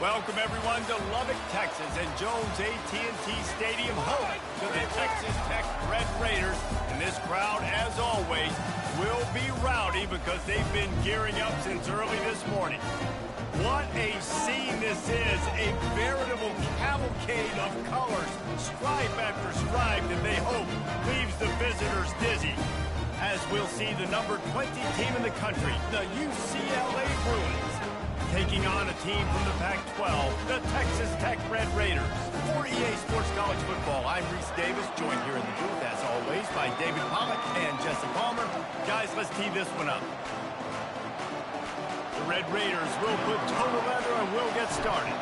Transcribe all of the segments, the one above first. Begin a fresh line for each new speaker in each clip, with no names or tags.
Welcome, everyone, to Lubbock, Texas, and Jones AT&T Stadium, home to the Texas Tech Red Raiders. And this crowd, as always, will be rowdy because they've been gearing up since early this morning. What a scene this is, a veritable cavalcade of colors, stripe after stripe that they hope leaves the visitors dizzy. As we'll see the number 20 team in the country, the UCLA Bruins, taking on a team from the Pac-12, the Texas Tech Red Raiders. For EA Sports College Football, I'm Reese Davis, joined here in the booth, as always, by David Pollack and Jesse Palmer. Guys, let's tee this one up. The Red Raiders will put total leather and will get started.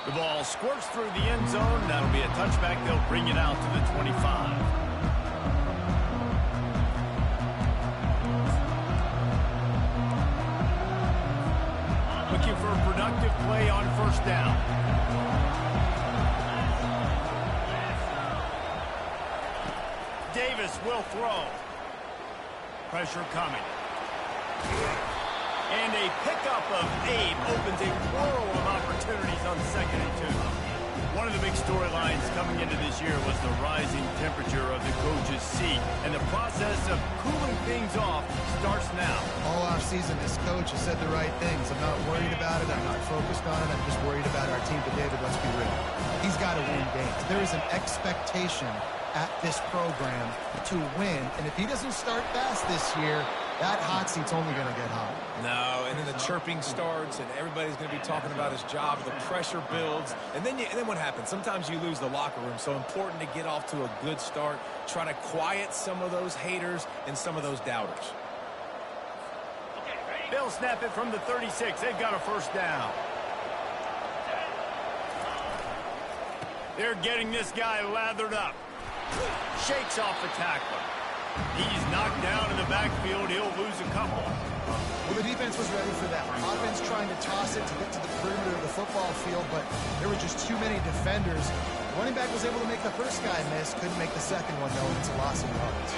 The ball squirts through the end zone. That'll be a touchback. They'll bring it out to the 25. Looking for a productive play on first down. Davis will throw. Pressure coming. And a pickup of 8 opens a whirl of opportunities on 2nd and 2. One of the big storylines coming into this year was the rising temperature of the coach's seat. And the process of cooling things off starts now.
All offseason, this coach has said the right things. I'm not worried about it. I'm not focused on it. I'm just worried about our team. But David, let's be real. He's got to win games. There is an expectation at this program to win. And if he doesn't start fast this year, that hot seat's only going to get hot.
No, and then the chirping starts, and everybody's going to be talking about his job. The pressure builds, and then what happens? Sometimes you lose the locker room. So important to get off to a good start. Try to quiet some of those haters and some of those doubters.
They'll snap it from the 36. They've got a first down. They're getting this guy lathered up. Shakes off the tackler. He's knocked down in the backfield. He'll lose a couple.
Well, the defense was ready for that. Offense trying to toss it to get to the perimeter of the football field, but there were just too many defenders. The running back was able to make the first guy miss. Couldn't make the second one, though, and it's a loss of yards.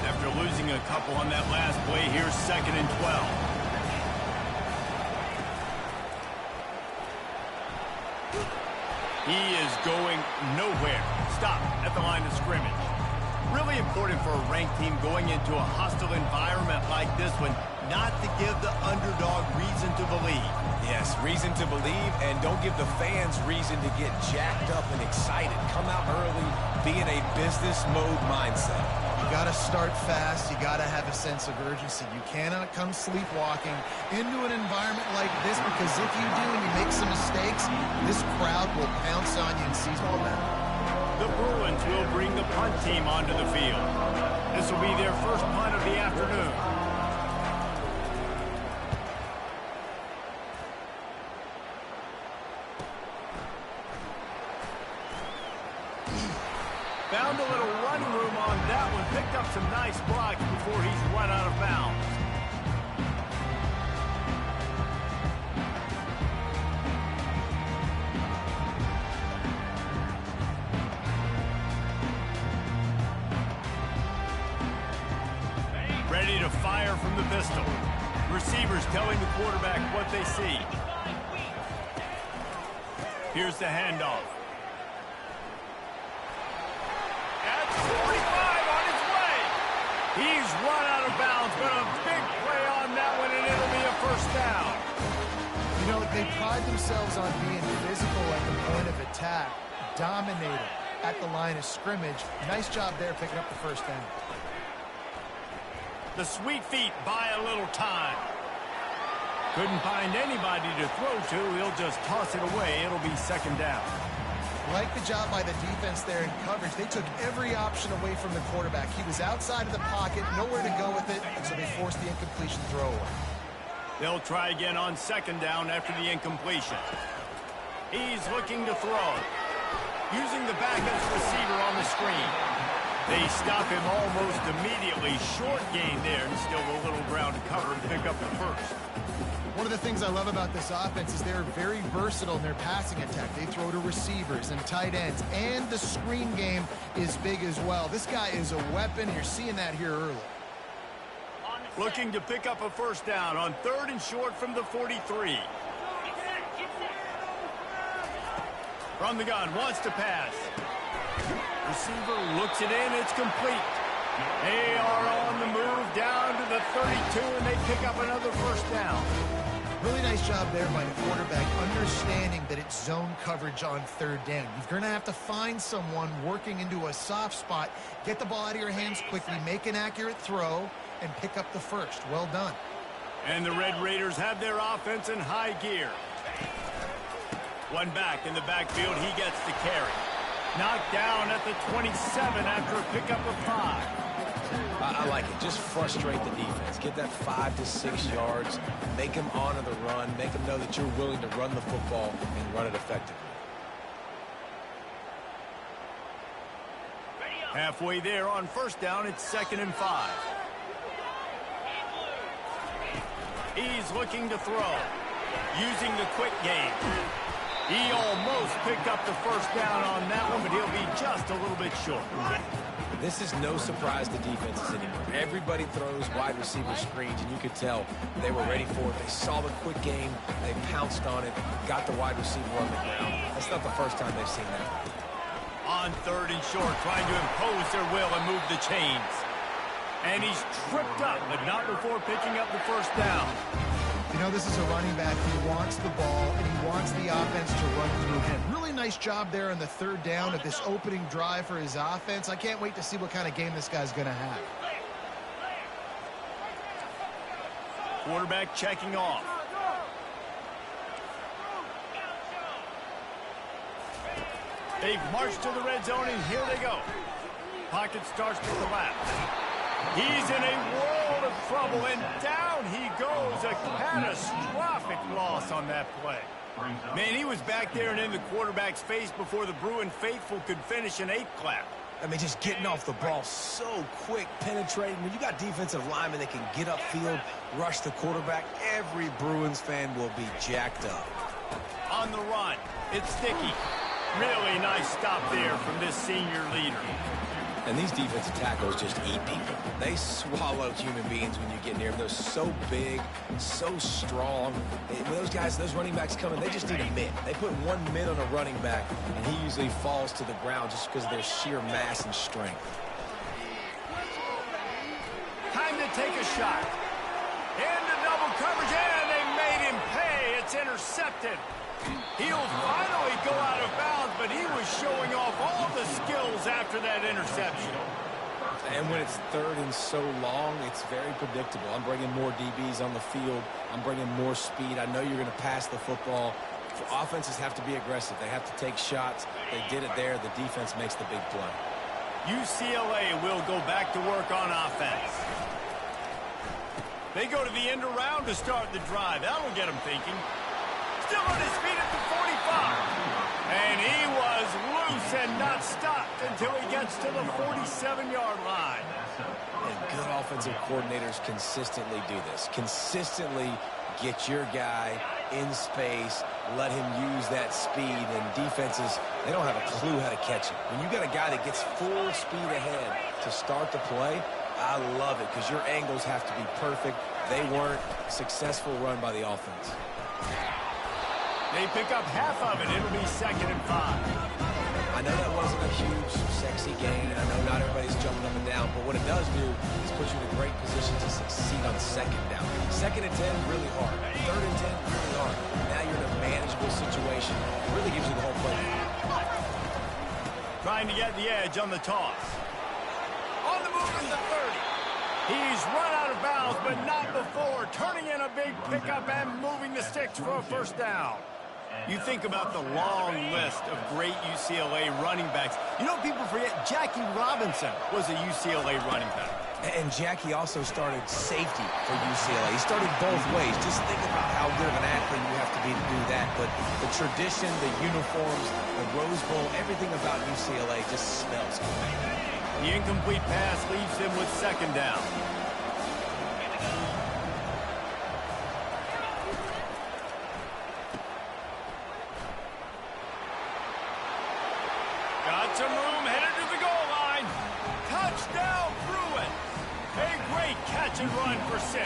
After losing a couple on that last play, here's 2nd and 12. He is going nowhere. Stop at the line of scrimmage. Really important for a ranked team going into a hostile environment like this one, not to give the underdog reason to believe.
Yes, reason to believe, and don't give the fans reason to get jacked up and excited. Come out early, be in a business mode mindset.
You got to start fast. You got to have a sense of urgency. You cannot come sleepwalking into an environment like this, because if you do and you make some mistakes, this crowd will pounce on you and seize momentum.
The Bruins will bring the punt team onto the field. This will be their first punt of the afternoon. Found a little running room on that one. Picked up some nice blocks before he's run out of bounds. Ready to fire from the pistol. Receivers telling the quarterback what they see. Here's the handoff. At 45 on his way. He's run out of bounds, but a big play on that one, and it'll be a first down.
You know, they pride themselves on being physical at the point of attack, dominating at the line of scrimmage. Nice job there picking up the first down.
The sweet feet buy a little time. Couldn't find anybody to throw to. He'll just toss it away. It'll be 2nd down.
Like the job by the defense there in coverage. They took every option away from the quarterback. He was outside of the pocket, nowhere to go with it, so they forced the incompletion throwaway.
They'll try again on 2nd down after the incompletion. He's looking to throw. Using the back-end receiver on the screen. They stop him almost immediately. Short gain there, and still a little ground to cover to pick up the first.
One of the things I love about this offense is they're very versatile in their passing attack. They throw to receivers and tight ends, and the screen game is big as well. This guy is a weapon. You're seeing that here early.
Looking to pick up a first down on 3rd and short from the 43. From the gun, wants to pass. Receiver looks it in, it's complete. They are on the move down to the 32, and they pick up another first down.
Really nice job there by the quarterback, understanding that it's zone coverage on 3rd down. You're going to have to find someone working into a soft spot, get the ball out of your hands quickly, make an accurate throw, and pick up the first. Well done.
And the Red Raiders have their offense in high gear. One back in the backfield, he gets the carry. Knocked down at the 27 after a pickup of 5.
I like it. Just frustrate the defense. Get that 5 to 6 yards. Make them honor the run. Make them know that you're willing to run the football and run it effectively.
Halfway there on first down, it's 2nd and 5. He's looking to throw. Using the quick game. He almost picked up the first down on that one, but he'll be just a little bit short.
This is no surprise to defenses anymore. Everybody throws wide receiver screens, and you could tell they were ready for it. They saw the quick game. They pounced on it, got the wide receiver on the ground. That's not the first time they've seen that.
On 3rd and short, trying to impose their will and move the chains. And he's tripped up, but not before picking up the first down.
You know, this is a running back who wants the ball, and he wants the offense to run through him. Really nice job there on the 3rd down of this opening drive for his offense. I can't wait to see what kind of game this guy's going to have.
Quarterback checking off. They've marched to the red zone, and here they go. Pocket starts to the left. He's in a world of trouble, and down he goes. A catastrophic loss on that play. Man, he was back there and in the quarterback's face before the Bruin faithful could finish an 8 clap.
I mean, just getting off the ball so quick, penetrating. When you got defensive linemen that can get upfield, rush the quarterback, every Bruins fan will be jacked up.
On the run, it's Sticky. Really nice stop there from this senior leader.
And these defensive tackles just eat people. They swallow human beings when you get near them. They're so big, so strong. When those guys, those running backs come in, they just need a mid. They put 1 mid on a running back, and he usually falls to the ground just because of their sheer mass and strength.
Time to take a shot. Into double coverage, and they made him pay. It's intercepted. He'll finally go out of bounds, but he was showing off all the skills after that interception.
And when it's 3rd and so long, it's very predictable. I'm bringing more DBs on the field. I'm bringing more speed. I know you're going to pass the football. Offenses have to be aggressive. They have to take shots. They did it there. The defense makes the big play.
UCLA will go back to work on offense. They go to the end around to start the drive. That'll get them thinking. Still on his feet at the 45. And he was loose and not stopped until he gets to the 47-yard line.
And good offensive coordinators consistently do this. Consistently get your guy in space, let him use that speed, and defenses, they don't have a clue how to catch him. When you got a guy that gets full speed ahead to start the play, I love it because your angles have to be perfect. They weren't. Successful run by the offense.
They pick up half of it. It'll be 2nd and 5.
I know that wasn't a huge, sexy gain, and I know not everybody's jumping up and down, but what it does do is put you in a great position to succeed on 2nd down. 2nd and 10, really hard. 3rd and 10, really hard. Now you're in a manageable situation. It really gives you the whole play.
Trying to get the edge on the toss. On the move at the 30. He's run out of bounds, but not before. Turning in a big pickup and moving the sticks for a first down. You think about the long list of great UCLA running backs. You know, people forget Jackie Robinson was a UCLA running back.
And Jackie also started safety for UCLA. He started both ways. Just think about how good of an athlete you have to be to do that. But the tradition, the uniforms, the Rose Bowl, everything about UCLA just smells good.
The incomplete pass leaves him with 2nd down. Got some room, headed to the goal line. Touchdown, Bruin. A great catch play-action run for 6.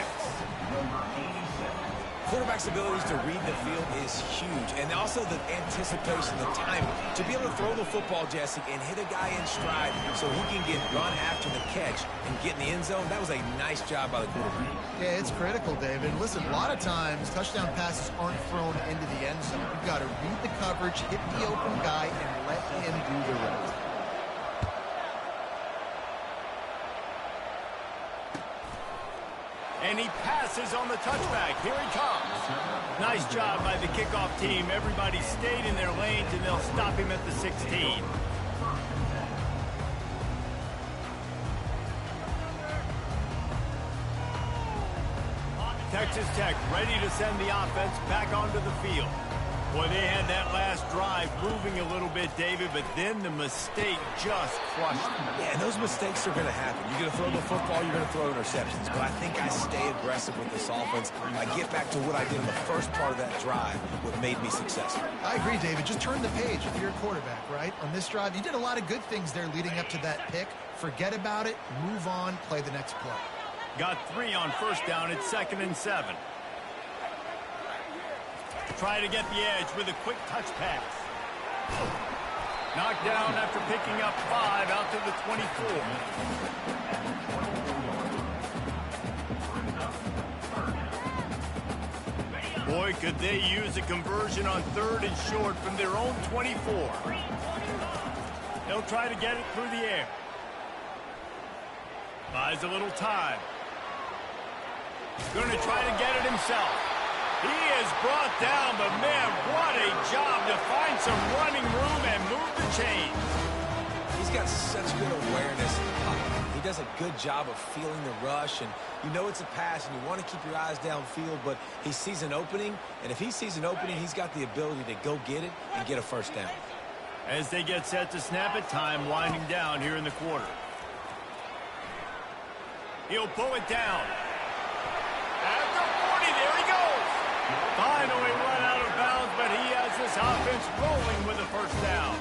Quarterback's abilities to read the field is huge, and also the anticipation, the timing. To be able to throw the football, Jesse, and hit a guy in stride so he can get run after the catch and get in the end zone, that was a nice job by the quarterback.
Yeah, it's critical, David. Listen, a lot of times touchdown passes aren't thrown into the end zone. You've got to read the coverage, hit the open guy, and let him do the rest.
And he passes on the touchback. Here he comes. Nice job by the kickoff team. Everybody stayed in their lanes, and they'll stop him at the 16. Texas Tech ready to send the offense back onto the field. Boy, they had that last drive moving a little bit, David, but then the mistake just crushed them.
Yeah, and those mistakes are going to happen. You're going to throw the football, you're going to throw interceptions. But I think I stay aggressive with this offense. I get back to what I did in the first part of that drive, what made me successful.
I agree, David. Just turn the page if you're a quarterback, right? On this drive, you did a lot of good things there leading up to that pick. Forget about it, move on, play the next play.
Got 3 on first down. It's 2nd and 7. Try to get the edge with a quick touch pass. Knocked down after picking up 5 out to the 24. Boy, could they use a conversion on 3rd and short from their own 24. They'll try to get it through the air. Buys a little time. Going to try to get it himself. He is brought down, but man, what a job to find some running room and move the chains.
He's got such good awareness in the pocket. He does a good job of feeling the rush, and you know it's a pass, and you want to keep your eyes downfield, but he sees an opening, and if he sees an opening, he's got the ability to go get it and get a first down.
As they get set to snap it, time winding down here in the quarter. He'll pull it down. At the 40, there he goes. Finally run out of bounds, but he has this offense rolling with a first down.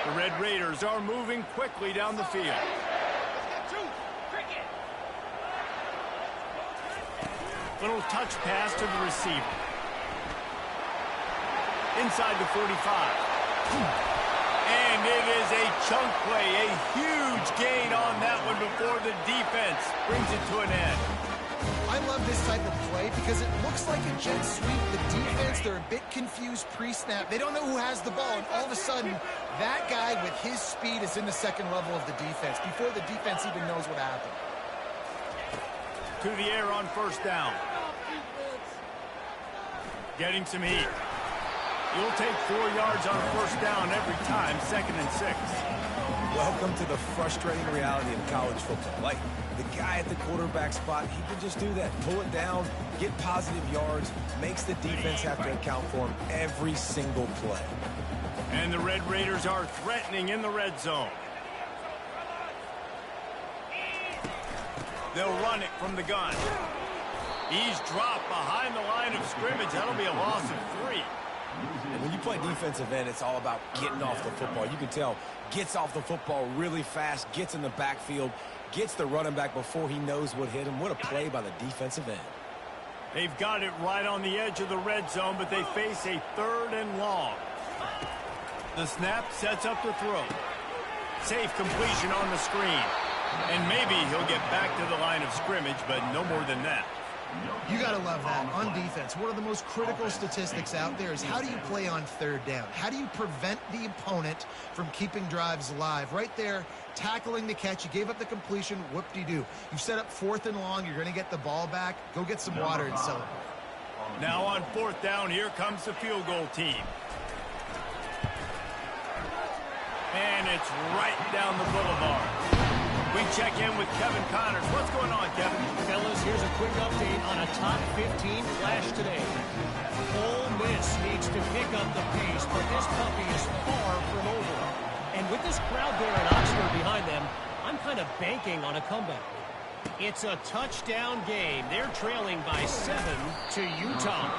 The Red Raiders are moving quickly down the field. Little touch pass to the receiver. Inside the 45. And it is a chunk play, a huge gain on that one before the defense brings it to an end.
I love this type of play because it looks like a jet sweep. The defense, they're a bit confused pre-snap. They don't know who has the ball, and all of a sudden, that guy with his speed is in the second level of the defense before the defense even knows what happened.
To the air on first down. Getting some heat. You'll take 4 yards on first down every time, 2nd and 6.
Welcome to the frustrating reality of college football. Like, the guy at the quarterback spot, he can just do that. Pull it down, get positive yards, makes the defense have to account for him every single play.
And the Red Raiders are threatening in the red zone. They'll run it from the gun. He's dropped behind the line of scrimmage. That'll be a loss of 3.
When you play defensive end, it's all about getting off the football. You can tell, gets off the football really fast, gets in the backfield, gets the running back before he knows what hit him. What a play by the defensive end.
They've got it right on the edge of the red zone, but they face a 3rd and long. The snap sets up the throw. Safe completion on the screen. And maybe he'll get back to the line of scrimmage, but no more than that.
You got to love that. On defense, one of the most critical statistics out there is how do you play on 3rd down? How do you prevent the opponent from keeping drives alive? Right there, tackling the catch. You gave up the completion. Whoop-de-doo. You've set up 4th and long. You're going to get the ball back. Go get some water and celebrate.
Now on 4th down, here comes the field goal team. And it's right down the boulevard. We check in with Kevin Connors. What's going on, Kevin?
Fellas, here's a quick update on a top 15 flash today. Ole Miss needs to pick up the pace, but this puppy is far from over. And with this crowd there in Oxford behind them, kind of banking on a comeback. It's a touchdown game. They're trailing by 7 to Utah.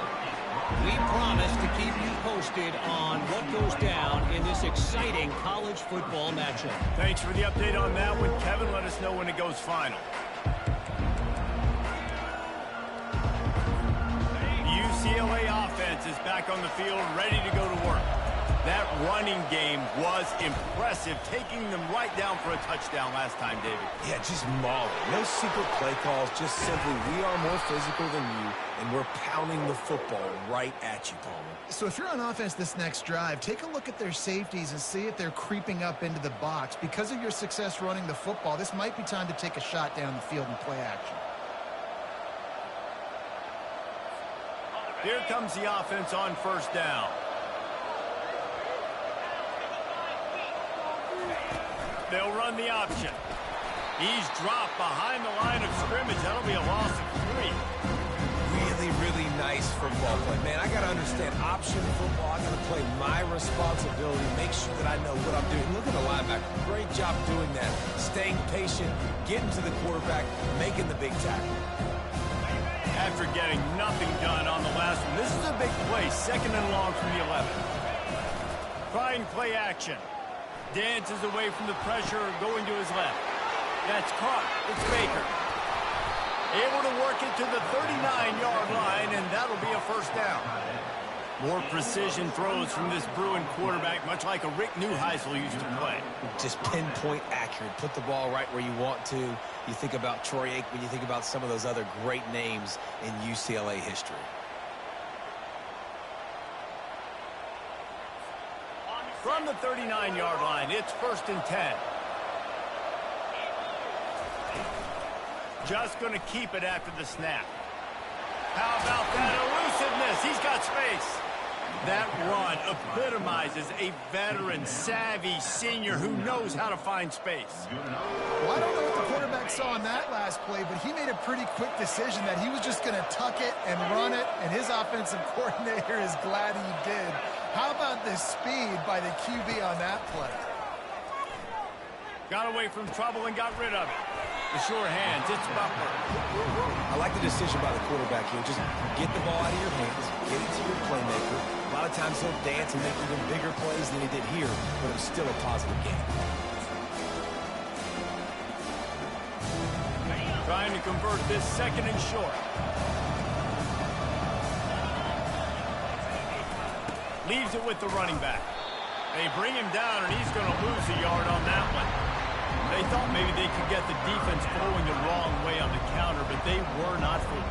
We promise to keep you posted on what goes down in this exciting college football matchup.
Thanks for the update on that one, Kevin. Let us know when it goes final. The UCLA offense is back on the field, ready to go to work. That running game was impressive, taking them right down for a touchdown last time, David.
Yeah, just mauling. No secret play calls, just simply we are more physical than you, and we're pounding the football right at you, Palmer.
So if you're on offense this next drive, take a look at their safeties and see if they're creeping up into the box. Because of your success running the football, this might be time to take a shot down the field and play action.
Here comes the offense on first down. They'll run the option. He's dropped behind the line of scrimmage. That'll be a loss of 3.
Really, really nice football play. Man, I got to understand option football. I got to play my responsibility, make sure that I know what I'm doing. Look at the linebacker. Great job doing that. Staying patient, getting to the quarterback, making the big tackle.
After getting nothing done on the last one, this is a big play. 2nd and long from the 11. Trying play action. Dances away from the pressure, going to his left. That's caught. It's Baker. Able to work it to the 39-yard line, and that'll be a first down. More precision throws from this Bruin quarterback, much like a Rick Neuheisel used to play.
Just pinpoint accurate. Put the ball right where you want to. You think about Troy Aikman, you think about some of those other great names in UCLA history.
From the 39-yard line, it's 1st and 10. Just going to keep it after the snap. How about that elusiveness? He's got space. That run epitomizes a veteran, savvy senior who knows how to find space.
Well, I don't know what the quarterback saw in that last play, but he made a pretty quick decision that he was just going to tuck it and run it, and his offensive coordinator is glad he did. How about the speed by the QB on that play?
Got away from trouble and got rid of it. The sure hands, it's Butler.
I like the decision by the quarterback here. Just get the ball out of your hands, get it to your playmaker. A lot of times he'll dance and make even bigger plays than he did here, but it was still a positive game.
Trying to convert this 2nd and short. Leaves it with the running back. They bring him down, and he's going to lose a yard on that one. They thought maybe they could get the defense flowing the wrong way on the counter, but they were not fooled.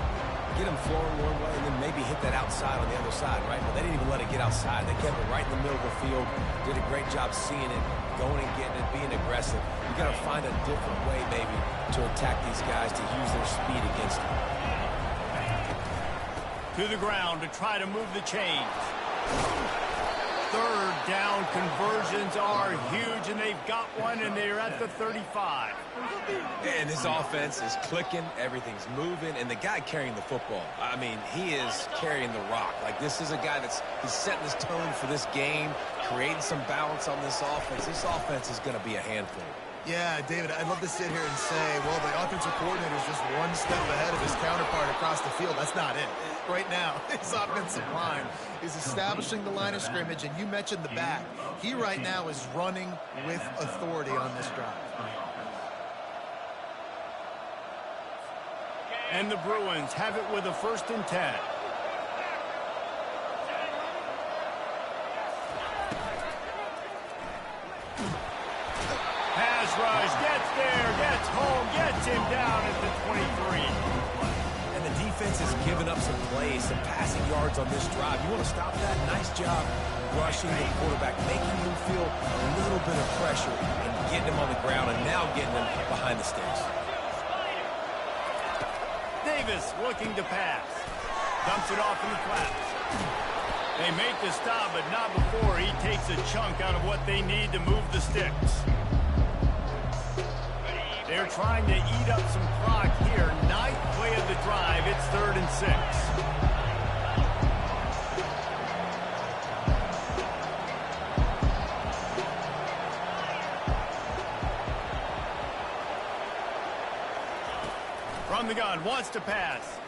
Get him flowing one way and then maybe hit that outside on the other side, right? But they didn't even let it get outside. They kept it right in the middle of the field. Did a great job seeing it, going and getting it, being aggressive. You got to find a different way, maybe, to attack these guys, to use their speed against them.
To the ground to try to move the chains. 3rd down conversions are huge, and they've got one, and they're at the 35.
And this offense is clicking, everything's moving, and the guy carrying the football, I mean, he is carrying the rock. Like, this is a guy he's setting this tone for this game, creating some balance on this offense. This offense is going to be a handful.
Yeah, David, I'd love to sit here and say, well, the offensive coordinator is just one step ahead of his counterpart across the field. That's not it. Right now, his offensive line is establishing the line of scrimmage, and you mentioned the back. He right now is running with authority on this drive.
And the Bruins have it with a 1st and 10. Pass rush, gets there, gets home, gets him down at the 23.
And the defense has given up some plays, some passing yards on this drive. You want to stop that? Nice job rushing the quarterback, making him feel a little bit of pressure and getting him on the ground and now getting him behind the sticks.
Davis looking to pass. Dumps it off in the flats. They make the stop, but not before he takes a chunk out of what they need to move the sticks. They're trying to eat up some clock here. 9th play of the drive. It's 3rd and 6. wants to pass.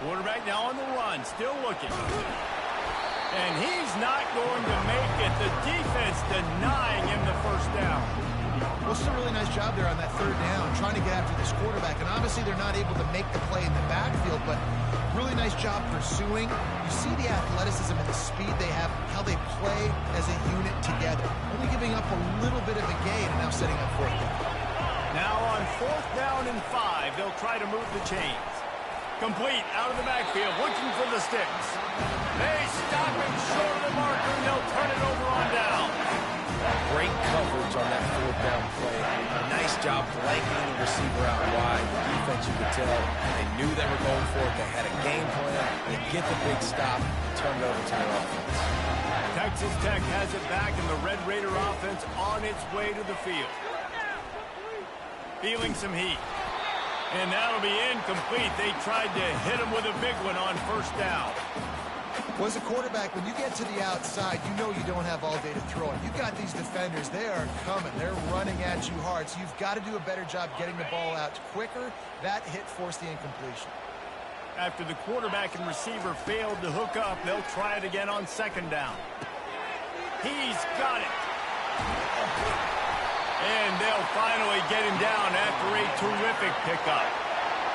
Quarterback now on the run, still looking. And he's not going to make it. The defense denying him the first down.
Well, it's a really nice job there on that third down, trying to get after this quarterback. And obviously they're not able to make the play in the backfield, but really nice job pursuing. You see the athleticism and the speed they have, how they play as a unit together. Only giving up a little bit of a gain and now setting up fourth down.
Now on 4th down and 5, they'll try to move the chains. Complete out of the backfield, looking for the sticks. They stop him short of the marker, and they'll turn it over on down.
Great coverage on that 4th down play. Nice job blanketing the receiver out wide. The defense, you could tell, they knew they were going for it. They had a game plan. They get the big stop, turn it over to their offense.
Texas Tech has it back, and the Red Raider offense on its way to the field. Feeling some heat. And that'll be incomplete. They tried to hit him with a big one on 1st down.
Well, as a quarterback, when you get to the outside, you know you don't have all day to throw it. You've got these defenders. They are coming. They're running at you hard. So you've got to do a better job getting the ball out quicker. That hit forced the incompletion.
After the quarterback and receiver failed to hook up, they'll try it again on 2nd down. He's got it. And they'll finally get him down after a terrific pickup.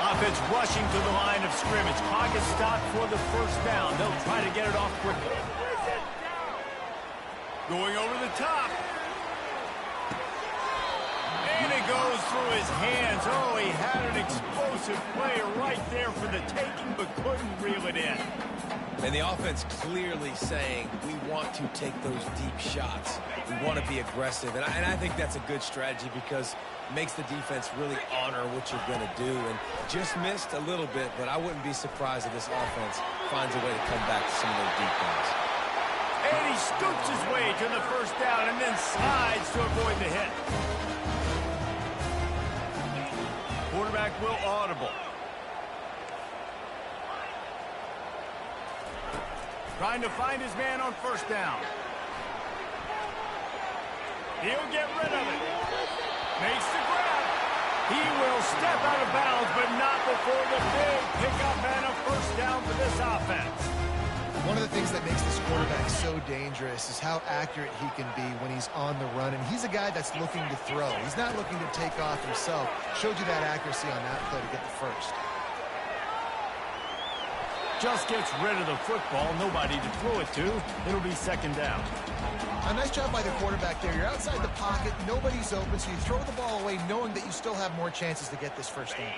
Offense rushing to the line of scrimmage. Clock is stopped for the 1st down. They'll try to get it off quickly. Going over the top. And it goes through his hands. Oh, he had an explosive play right there for the taking, but couldn't reel it in.
And the offense clearly saying, we want to take those deep shots. We want to be aggressive. And I think that's a good strategy because it makes the defense really honor what you're going to do. And just missed a little bit, but I wouldn't be surprised if this offense finds a way to come back to some of those deep ones.
And he scoops his way to the 1st down and then slides to avoid the hit. Quarterback will audible. Trying to find his man on 1st down. He'll get rid of it. Makes the grab. He will step out of bounds, but not before the big pickup and a 1st down for this offense.
One of the things that makes this quarterback so dangerous is how accurate he can be when he's on the run. And he's a guy that's looking to throw. He's not looking to take off himself. Showed you that accuracy on that play to get the 1st.
Just gets rid of the football. Nobody to throw it to. It'll be 2nd down.
A nice job by the quarterback there. You're outside the pocket. Nobody's open, so you throw the ball away knowing that you still have more chances to get this 1st down.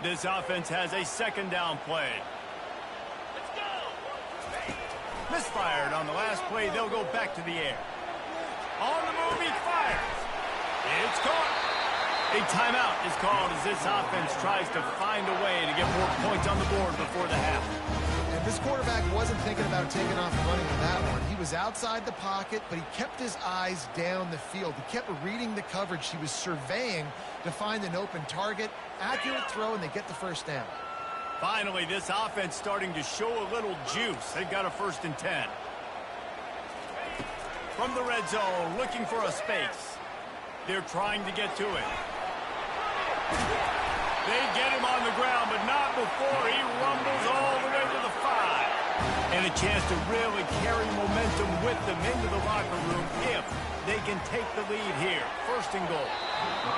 This offense has a 2nd down play. Misfired on the last play. They'll go back to the air. On the move, he fires. It's caught. A timeout is called as this offense tries to find a way to get more points on the board before the half.
And this quarterback wasn't thinking about taking off and running with that one. He was outside the pocket, but he kept his eyes down the field. He kept reading the coverage. He was surveying to find an open target. Accurate throw, and they get the 1st down.
Finally, this offense starting to show a little juice. They've got a 1st and 10. From the red zone, looking for a space. They're trying to get to it. They get him on the ground, but not before he rumbles all the way to the 5. And a chance to really carry momentum with them into the locker room if they can take the lead here. 1st and goal.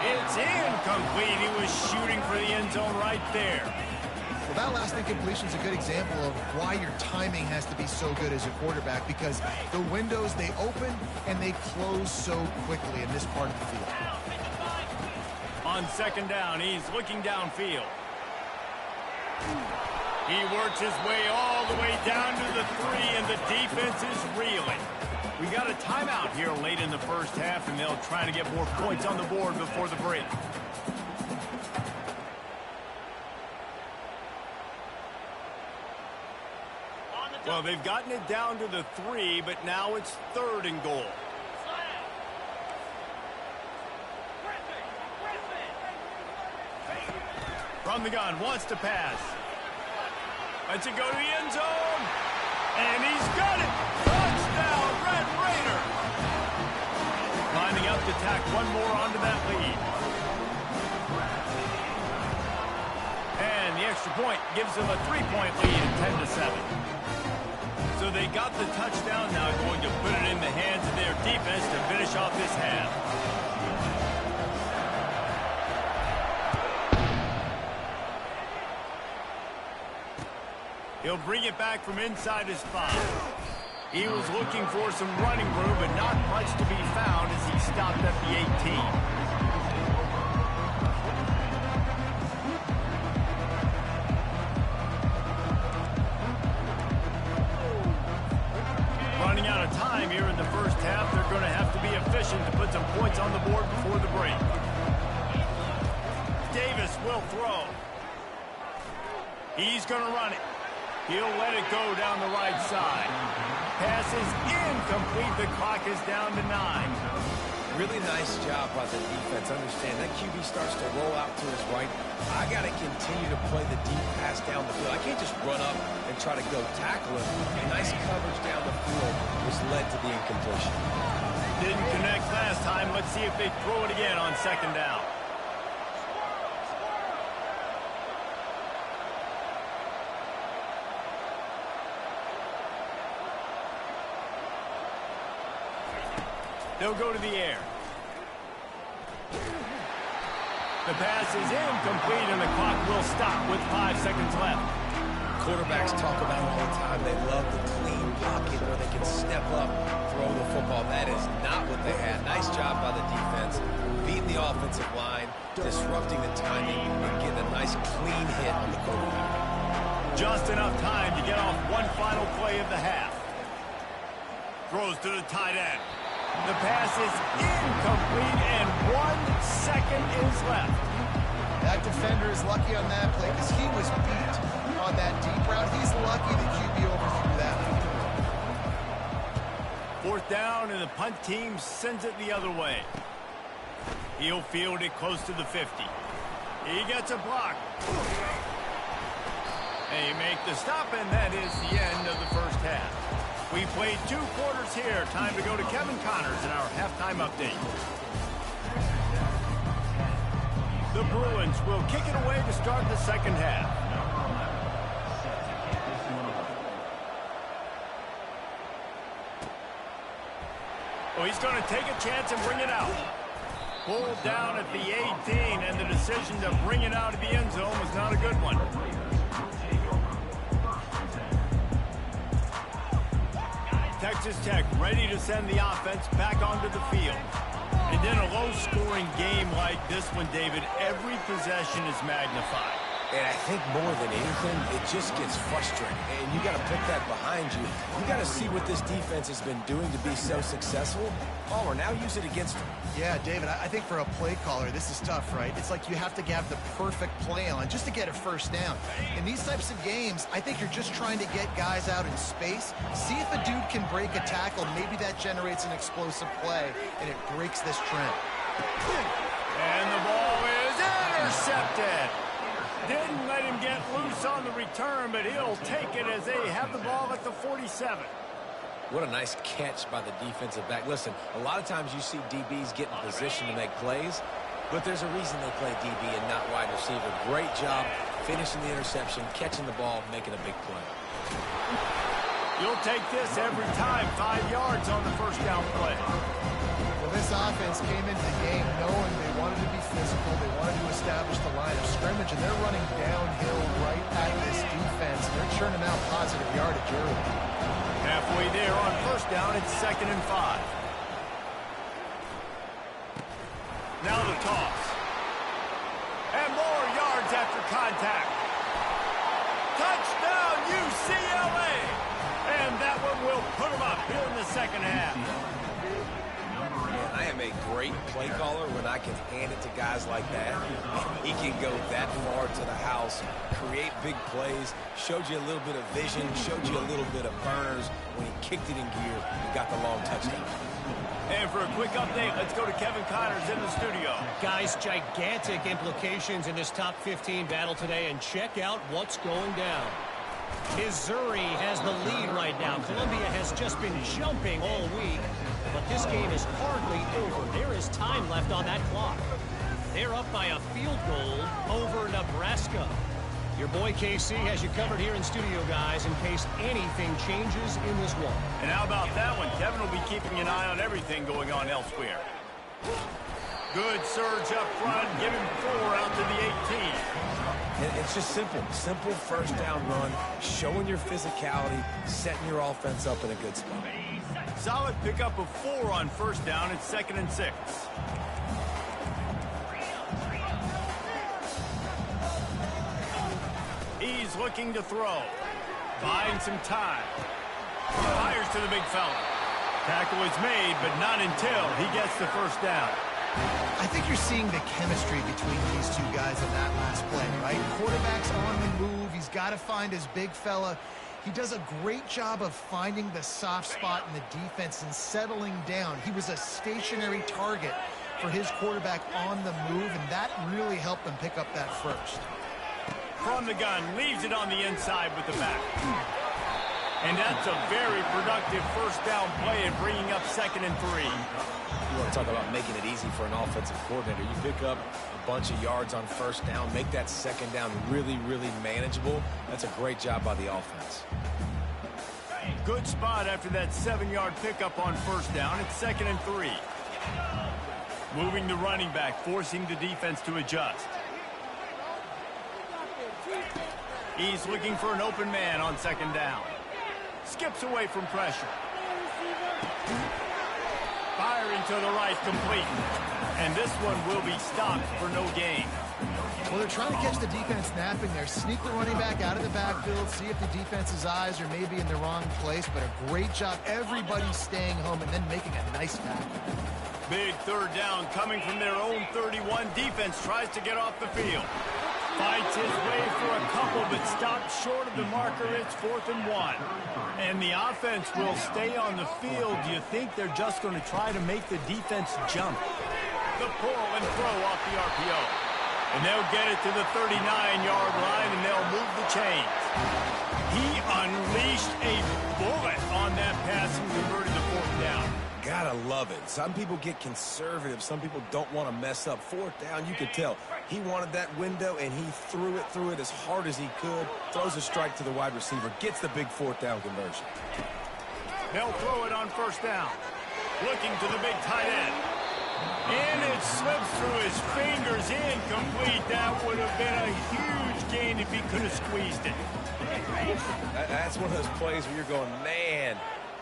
It's incomplete. He was shooting for the end zone right there.
Well, that last incompletion is a good example of why your timing has to be so good as a quarterback, because the windows, they open and they close so quickly in this part of the field.
On 2nd down, he's looking downfield. He works his way all the way down to the 3, and the defense is reeling. We got a timeout here late in the 1st half, and they'll try to get more points on the board before the break. Well, they've gotten it down to the 3, but now it's 3rd and goal. From the gun, wants to pass. Lets it go to the end zone. And he's got it. Touchdown, Red Raider. Lining up to tack one more onto that lead. And the extra point gives them a 3-point lead at 10-7. So they got the touchdown, now going to put it in the hands of their defense to finish off this half. He'll bring it back from inside his 5. He was looking for some running room, but not much to be found as he stopped at the 18. Running out of time here in the first half, they're going to have to be efficient to put some points on the board before the break. Davis will throw. He's going to run it. He'll let it go down the right side. Pass is incomplete. The clock is down to 9.
Really nice job by the defense. Understand that QB starts to roll out to his right. I got to continue to play the deep pass down the field. I can't just run up and try to go tackle him. Nice coverage down the field was led to the incompletion.
Didn't connect last time. Let's see if they throw it again on 2nd down. They'll go to the air. The pass is incomplete, and the clock will stop with 5 seconds left.
Quarterbacks talk about it all the time. They love the clean pocket where they can step up, throw the football. That is not what they had. Nice job by the defense, beating the offensive line, disrupting the timing, and getting a nice clean hit on the quarterback.
Just enough time to get off one final play of the half. Throws to the tight end. The pass is incomplete, and 1 second is left.
That defender is lucky on that play because he was beat on that deep route. He's lucky the QB overthrew that.
4th down, and the punt team sends it the other way. He'll field it close to the 50. He gets a block. They make the stop, and that is the end of the first half. We played 2 quarters here. Time to go to Kevin Connors in our halftime update. The Bruins will kick it away to start the second half. Oh, he's going to take a chance and bring it out. Pulled down at the 18, and the decision to bring it out of the end zone was not a good one. Texas Tech ready to send the offense back onto the field. And in a low-scoring game like this one, David, every possession is magnified.
And I think more than anything, it just gets frustrating. And you got to put that behind you. You got to see what this defense has been doing to be so successful. Palmer, now use it against them.
Yeah, David, I think for a play caller, this is tough, right? It's like you have to have the perfect play on just to get a first down. In these types of games, I think you're just trying to get guys out in space, see if a dude can break a tackle. Maybe that generates an explosive play, and it breaks this trend.
And the ball is intercepted. Didn't let him get loose on the return, but he'll take it as they have the ball at the 47.
What a nice catch by the defensive back. Listen, a lot of times you see DBs get in position to make plays, but there's a reason they play DB and not wide receiver. Great job finishing the interception, catching the ball, making a big play.
You'll take this every time. 5 yards on the first down play.
Well, this offense came into the game knowing they wanted to be physical, they wanted to establish the line of scrimmage, and they're running downhill right at this defense. They're churning out positive yardage early.
Halfway there on first down, it's 2nd and 5. Now the toss. And more yards after contact. Touchdown, UCLA! And that one will put them up here in the second half.
I am a great play caller when I can hand it to guys like that. He can go that far to the house, create big plays, showed you a little bit of vision, showed you a little bit of burners when he kicked it in gear and got the long touchdown.
And for a quick update, let's go to Kevin Connors in the studio.
Guys, gigantic implications in this top 15 battle today, and check out what's going down. Missouri has the lead right now. Columbia has just been jumping all week, but this game is hardly over. There is time left on that clock. They're up by a field goal over Nebraska. Your boy KC has you covered here in studio, guys, in case anything changes in this one.
And how about that one? Kevin will be keeping an eye on everything going on elsewhere. Good surge up front. Give him 4 out to the 18.
And it's just simple. Simple first down run, showing your physicality, setting your offense up in a good spot.
Solid pickup of 4 on first down. It's 2nd and 6. He's looking to throw. Buying some time. Fires to the big fella. Tackle is made, but not until he gets the first down.
I think you're seeing the chemistry between these two guys in that last play, right? Quarterback's on the move. He's got to find his big fella. He does a great job of finding the soft spot in the defense and settling down. He was a stationary target for his quarterback on the move, and that really helped them pick up that first.
From the gun, leaves it on the inside with the back. And that's a very productive first down play and bringing up 2nd and 3.
You want to talk about making it easy for an offensive coordinator. You pick up a bunch of yards on first down, make that second down really, really manageable. That's a great job by the offense.
Good spot after that 7-yard pickup on first down. It's 2nd and 3. Moving the running back, forcing the defense to adjust. He's looking for an open man on 2nd down. Skips away from pressure. Firing to the right, complete. And this one will be stopped for no gain.
Well, they're trying to catch the defense napping there. Sneak the running back out of the backfield, see if the defense's eyes are maybe in the wrong place, but a great job. Everybody staying home and then making a nice tackle.
Big 3rd down coming from their own 31. Defense tries to get off the field. Fights his way for a couple, but stops short of the marker. It's 4th and 1. And the offense will stay on the field. Do you think they're just going to try to make the defense jump? The pull and throw off the RPO. And they'll get it to the 39-yard line, and they'll move the chains. He unleashed a bullet on that pass and converted the 4th down.
Gotta love it. Some people get conservative. Some people don't want to mess up. 4th down, you could tell. He wanted that window, and he threw it as hard as he could. Throws a strike to the wide receiver. Gets the big 4th down conversion.
They'll throw it on first down. Looking to the big tight end. And it slips through his fingers. Incomplete. That would have been a huge gain if he could have squeezed it.
That's one of those plays where you're going, man,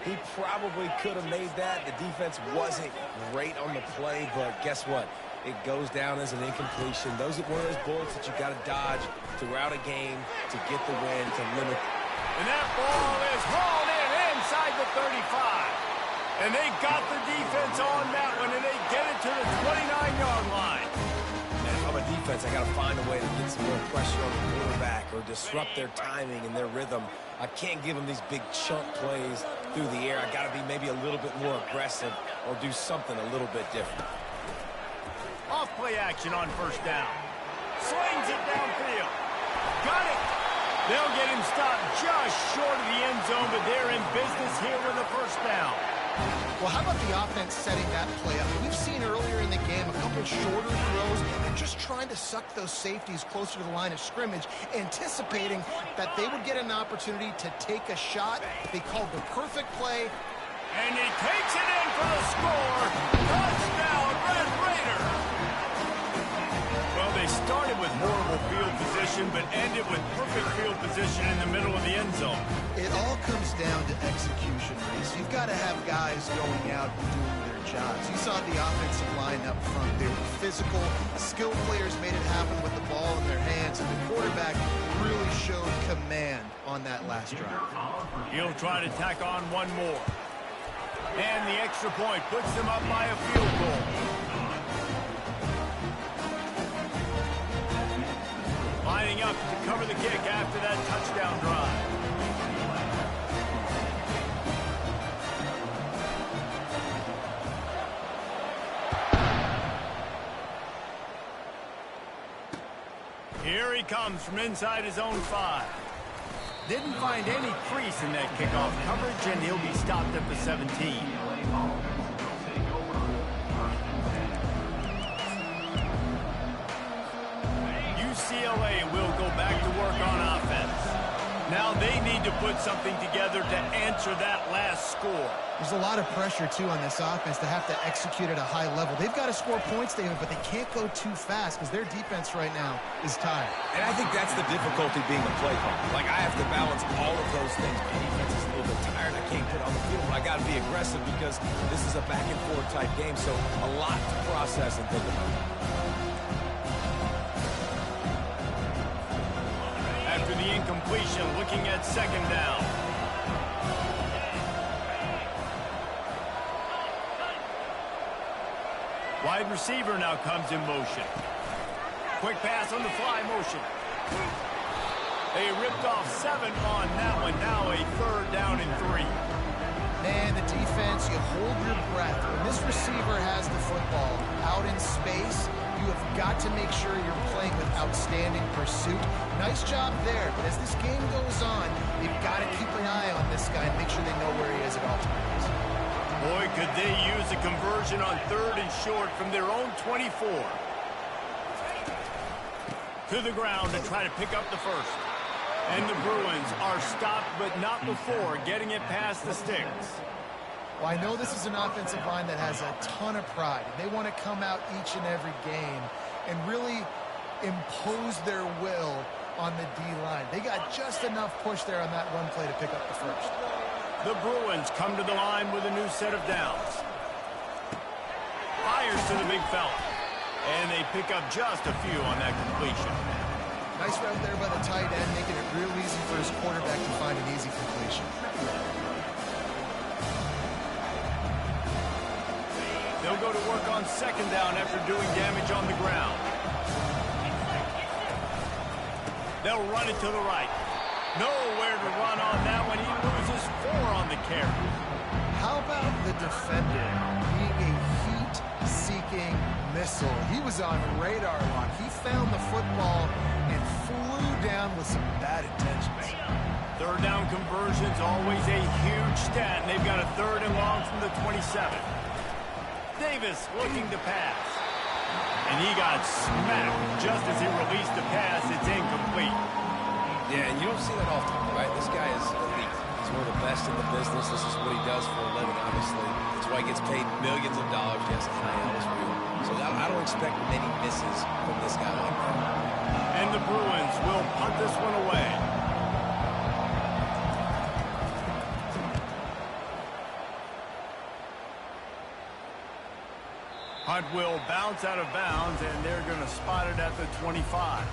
he probably could have made that. The defense wasn't great on the play, but guess what? It goes down as an incompletion. Those are one of those bullets that you got to dodge throughout a game to get the win, to limit.
And that ball is hauled in inside the 35. And they got the defense on that one, and they get it to the 29-yard line.
And if I'm a defense, I got to find a way to get some more pressure on the quarterback or disrupt their timing and their rhythm. I can't give them these big chunk plays through the air. I got to be maybe a little bit more aggressive or do something a little bit different.
Off play action on first down. Slings it downfield. Got it. They'll get him stopped just short of the end zone, but they're in business here with a first down.
Well, how about the offense setting that play up? We've seen earlier in the game a couple shorter throws. They're just trying to suck those safeties closer to the line of scrimmage, anticipating that they would get an opportunity to take a shot. They called the perfect play.
And he takes it in for the score. Touchdown, Red Raiders. Well, they started with horrible field position, but ended with perfect field position in the middle of the end zone.
It all comes down to execution, Reese. You've got to have guys going out and doing their jobs. You saw the offensive line up front. They were physical. Skilled players made it happen with the ball in their hands, and the quarterback really showed command on that last drive.
He'll try to tack on one more. And the extra point puts them up by a field goal. Lining up to cover the kick after that touchdown drive. Here he comes from inside his own 5. Didn't find any crease in that kickoff coverage, and he'll be stopped at the 17. UCLA will go back to work on offense. Now they need to put something together to answer that last score.
There's a lot of pressure, too, on this offense to have to execute at a high level. They've got to score points, David, but they can't go too fast because their defense right now is tired.
And I think that's the difficulty being a play caller. Like, I have to balance all of those things. My defense is a little bit tired. I can't get on the field, but I got to be aggressive because this is a back-and-forth type game, so a lot to process and think about.
After the incompletion, looking at second down. Wide receiver now comes in motion. Quick pass on the fly motion. They ripped off 7 on that one. Now a 3rd down and 3.
Man, the defense, you hold your breath. When this receiver has the football out in space, you have got to make sure you're playing with outstanding pursuit. Nice job there, but as this game goes on, you've got to keep an eye on this guy and make sure they know where he is at all times.
Boy, could they use a conversion on 3rd and short from their own 24. To the ground to try to pick up the first. And the Bruins are stopped, but not before getting it past the sticks.
Well, I know this is an offensive line that has a ton of pride. They want to come out each and every game and really impose their will on the D-line. They got just enough push there on that run play to pick up the first.
The Bruins come to the line with a new set of downs. Fires to the big fella. And they pick up just a few on that completion.
Nice route there by the tight end, making it real easy for his quarterback to find an easy completion.
They'll go to work on second down after doing damage on the ground. They'll run it to the right. Nowhere to run on that one. He loses 4 on the carry.
How about the defender being a heat-seeking missile? He was on radar lock. He found the football and flew down with some bad intentions.
3rd down conversions, always a huge stat, and they've got a 3rd and long from the 27. Davis looking to pass. And he got smacked just as he released the pass. It's incomplete.
Yeah, and you don't see that often, right? This guy is elite. He's one of the best in the business. This is what he does for a living, obviously. That's why he gets paid millions of dollars. Yes, NIL is real. So I don't expect many misses from this guy like that.
And the Bruins will punt this one away. Punt will bounce out of bounds, and they're going to spot it at the 25.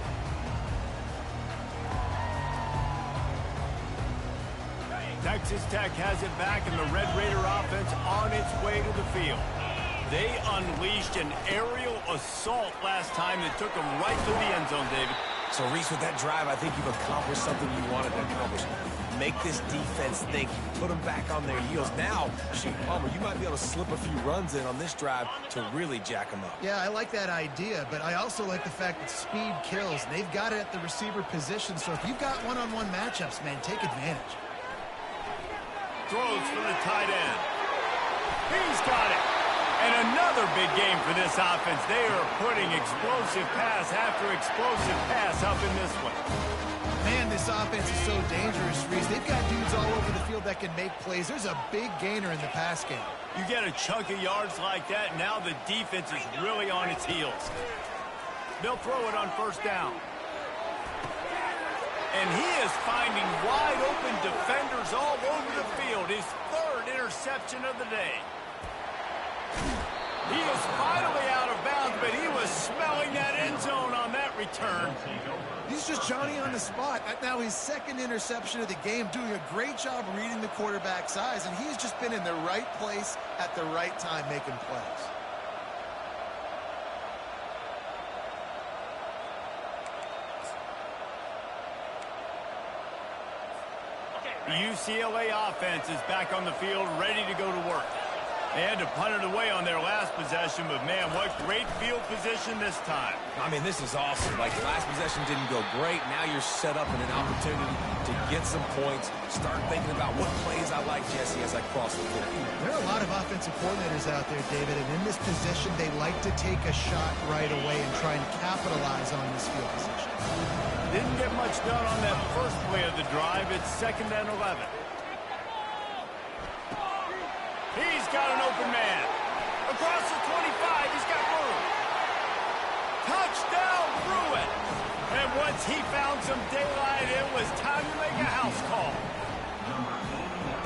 Texas Tech has it back, and the Red Raider offense on its way to the field. They unleashed an aerial assault last time that took them right to the end zone, David.
So, Reese, with that drive, I think you've accomplished something you wanted to accomplish. Make this defense think. Put them back on their heels. Now, shoot, Palmer, you might be able to slip a few runs in on this drive to really jack them up.
Yeah, I like that idea, but I also like the fact that speed kills. They've got it at the receiver position, so if you've got one-on-one matchups, man, take advantage.
Throws from the tight end. He's got it. And another big game for this offense. They are putting explosive pass after explosive pass up in this one.
Man, this offense is so dangerous, Reese. They've got dudes all over the field that can make plays. There's a big gainer in the pass game.
You get a chunk of yards like that, now the defense is really on its heels. They'll throw it on 1st down. And he is finding wide-open defenders all over the field. His 3rd interception of the day. He is finally out of bounds, but he was smelling that end zone on that return.
He's just Johnny on the spot. Now his 2nd interception of the game, doing a great job reading the quarterback's eyes, and he's just been in the right place at the right time making plays.
The UCLA offense is back on the field, ready to go to work. They had to punt it away on their last possession, but, man, what great field position this time.
I mean, this is awesome. Like, last possession didn't go great. Now you're set up in an opportunity to get some points. Start thinking about what plays I like, Jesse, as I cross the field.
There are a lot of offensive coordinators out there, David, and in this position, they like to take a shot right away and try and capitalize on this field position.
Didn't get much done on that first play of the drive. It's 2nd and 11. He's got an open man. Across the 25, he's got room. Touchdown, through it. And once he found some daylight, it was time to make a house call.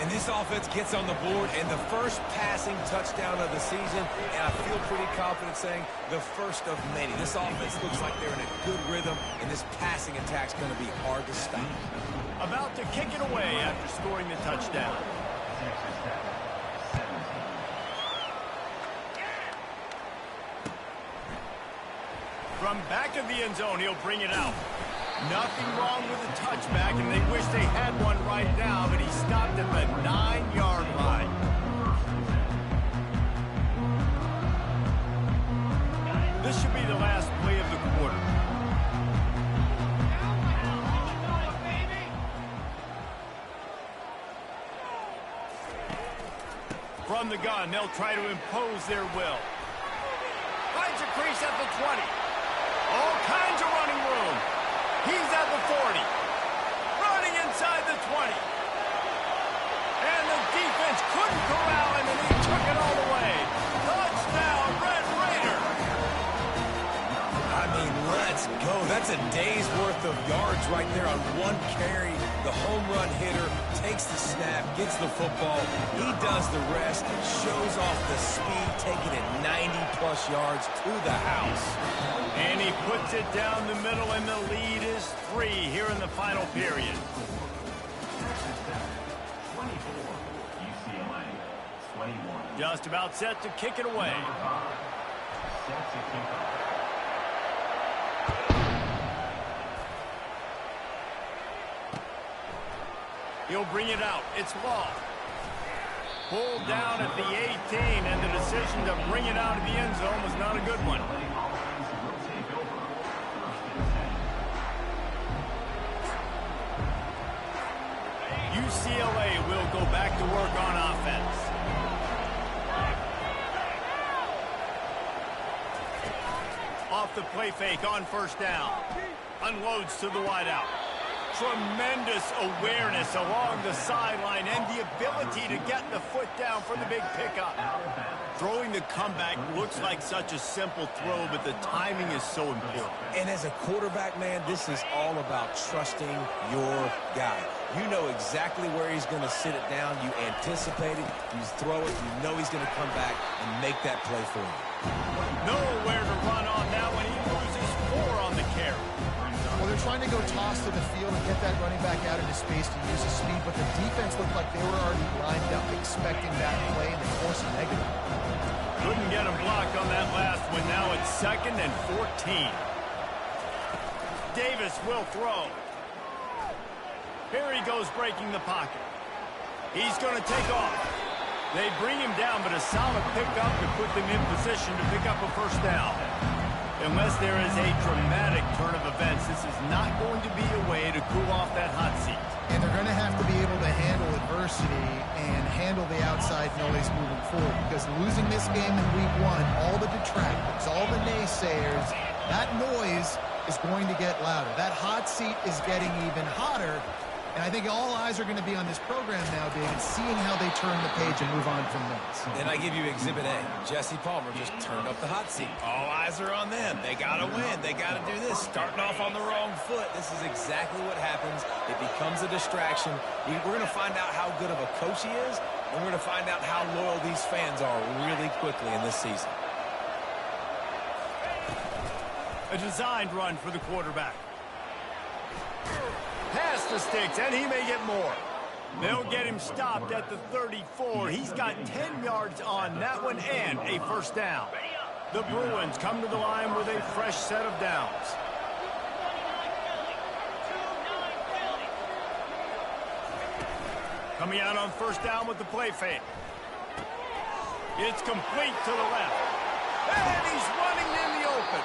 And this offense gets on the board, and the first passing touchdown of the season, and I feel pretty confident saying the first of many. This offense looks like they're in a good rhythm, and this passing attack's going to be hard to stop.
About to kick it away after scoring the touchdown. From back of the end zone, he'll bring it out. Nothing wrong with the touchback, and they wish they had one right now, but he stopped at the 9-yard line. This should be the last play of the quarter. From the gun, they'll try to impose their will. Finds a crease at the 20. All kinds of running room. He's at the 40. Running inside the 20. And the defense couldn't corral him, and he took it all the way. Touchdown, Red Raider.
I mean, let's go. That's a day's worth of yards right there on one carry. The home run hitter takes the snap, gets the football. He does the rest, shows off the speed, taking it 90-plus yards to the house.
And he puts it down the middle, and the lead is 3 here in the final period.
24, UCLA, 21.
Just about set to kick it away.
Set to kick off.
He'll bring it out. It's Law. Pulled down at the 18, and the decision to bring it out of the end zone was not a good one. UCLA will go back to work on offense. Off the play fake on first down. Unloads to the wideout. Tremendous awareness along the sideline and the ability to get the foot down for the big pickup. Throwing the comeback looks like such a simple throw, but the timing is so important.
And as a quarterback, man, this is all about trusting your guy. You know exactly where he's going to sit it down. You anticipate it. You throw it. You know he's going to come back and make that play for you.
Nowhere to run on that one. He loses 4 on the carry.
Well, they're trying to go toss to the field and get that running back out into space to use his speed, but the defense looked like they were already lined up expecting that play, and they forced a negative.
Couldn't get him blocked on that last one. Now it's 2nd and 14. Davis will throw. Here he goes breaking the pocket. He's going to take off. They bring him down, but a solid pickup to put them in position to pick up a first down. Unless there is a dramatic turn of events, this is not going to be a way to cool off that hot seat.
And they're going to have to be able to handle adversity and handle the outside noise moving forward, because losing this game in week 1, all the detractors, all the naysayers, that noise is going to get louder. That hot seat is getting even hotter. And I think all eyes are going to be on this program now, David, seeing how they turn the page and move on from this.
And I give you Exhibit A. Jesse Palmer just turned up the hot seat. All eyes are on them. They got to win. They got to do this. Starting off on the wrong foot. This is exactly what happens. It becomes a distraction. We're going to find out how good of a coach he is, and we're going to find out how loyal these fans are really quickly in this season.
A designed run for the quarterback. Pass the sticks, and he may get more. They'll get him stopped at the 34. He's got 10 yards on that one and a first down. The Bruins come to the line with a fresh set of downs. Coming out on first down with the play fake. It's complete to the left. And he's running in the open.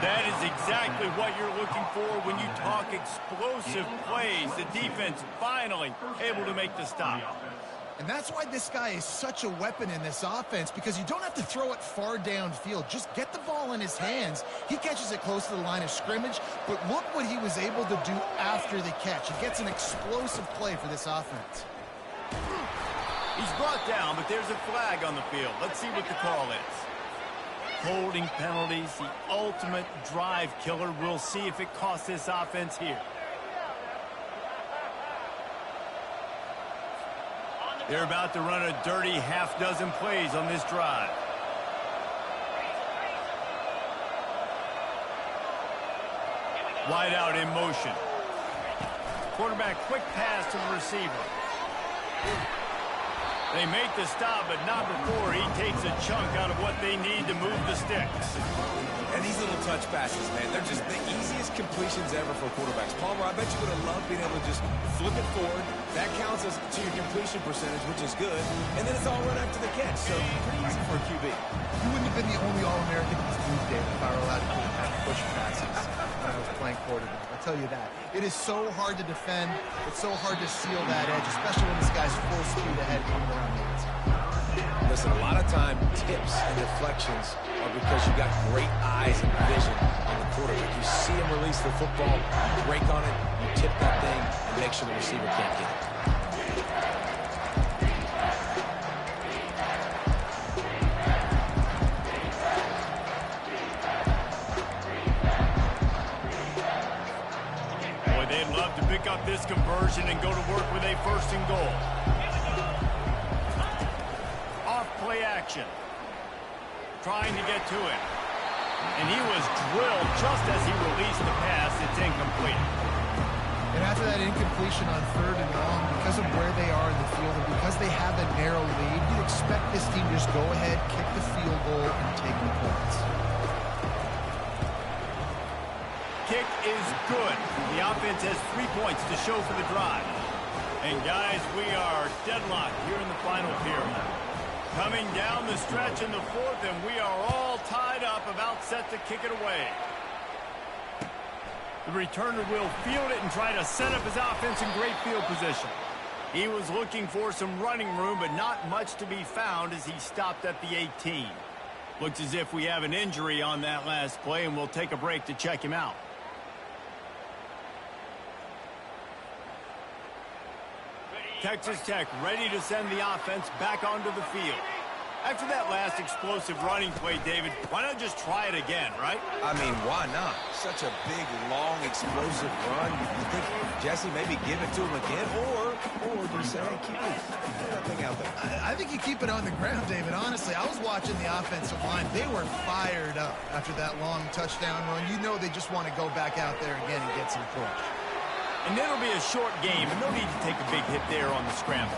That is exactly what you're looking for when you talk explosive plays. The defense finally able to make the stop.
And that's why this guy is such a weapon in this offense, because you don't have to throw it far downfield. Just get the ball in his hands. He catches it close to the line of scrimmage, but look what he was able to do after the catch. He gets an explosive play for this offense.
He's brought down, but there's a flag on the field. Let's see what the call is. Holding penalties, the ultimate drive killer. We'll see if it costs this offense here. They're about to run a dirty half-dozen plays on this drive. Wide out in motion. Quarterback quick pass to the receiver. They make the stop, but not before he takes a chunk out of what they need to move the sticks.
And these little touch passes, man, they're just the easiest completions ever for quarterbacks. Palmer, I bet you would have loved being able to just flip it forward. That counts as to your completion percentage, which is good. And then it's all run after the catch, so pretty easy for a QB.
You wouldn't have been the only All-American in this league, Dave, if I were allowed to push passes when I was playing quarterback. I'll tell you that. It is so hard to defend. It's so hard to seal that edge, especially when this guy's full speed ahead coming around the inside.
Listen, a lot of time, tips and deflections are because you got great eyes and vision on the quarterback. You see him release the football, you break on it, you tip that thing, and make sure the receiver can't get it.
Boy, they'd love to pick up this conversion and go to work with a 1st and goal. Play action. Trying to get to him. And he was drilled just as he released the pass. It's incomplete.
And after that incompletion on 3rd and long, because of where they are in the field and because they have a narrow lead, you'd expect this team to just go ahead, kick the field goal, and take the points.
Kick is good. The offense has 3 points to show for the drive. And guys, we are deadlocked here in the final period. Coming down the stretch in the 4th, and we are all tied up, about set to kick it away. The returner will field it and try to set up his offense in great field position. He was looking for some running room, but not much to be found as he stopped at the 18. Looks as if we have an injury on that last play, and we'll take a break to check him out. Texas Tech ready to send the offense back onto the field. After that last explosive running play, David, why not just try it again, right?
I mean, why not? Such a big, long, explosive run. You think, Jesse, maybe give it to him again, or do you say, hey, keep that thing out there?
I think you keep it on the ground, David. Honestly, I was watching the offensive line. They were fired up after that long touchdown run. You know they just want to go back out there again and get some push.
And it'll be a short game, and no need to take a big hit there on the scramble.